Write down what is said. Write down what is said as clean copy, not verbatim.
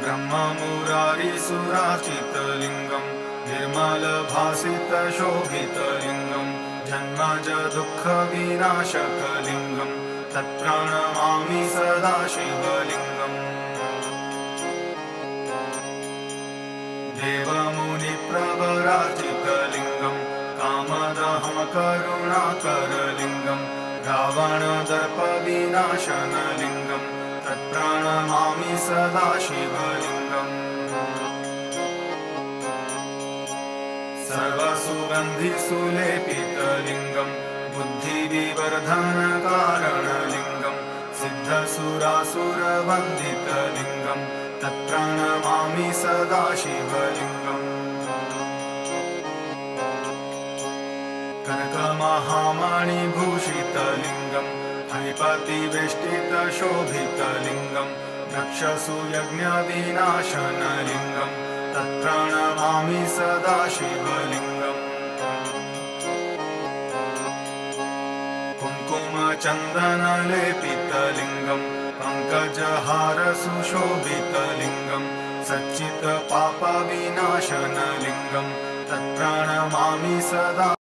ब्रह्ममुरारिसुराचितलिङ्गं निर्मलभासितशोभितलिङ्गं जन्मज दुःखविनाशकलिङ्गं तत्प्रणमामि सदा शिवलिङ्गम्। देवमुनिप्रवराजितलिङ्गं कामदहं करुणाकरलिङ्गं रावणदर्पविनाशनलिङ्गं तत्प्रणमामि सदा शिवलिङ्गम्। सर्वसुगन्धिसुलेपितलिङ्गं बुद्धिविवर्धनकारणलिङ्गं सिद्धसुरासुरवन्दितलिङ्गं तत्प्रणमामि सदा शिवलिङ्गम्। कनकमहामणिभूषितलिङ्गं फणिपतिवेष्टितशोभितलिङ्गं दक्षसूयज्ञविनाशनलिङ्गं तत्प्रणमामि सदा शिवलिङ्गम्। कुङ्कुमचन्दनलेपितलिङ्गं पङ्कजहारसुशोभितलिङ्गं सच्चित्पापविनाशनलिङ्गं तत्प्रणमामि सदा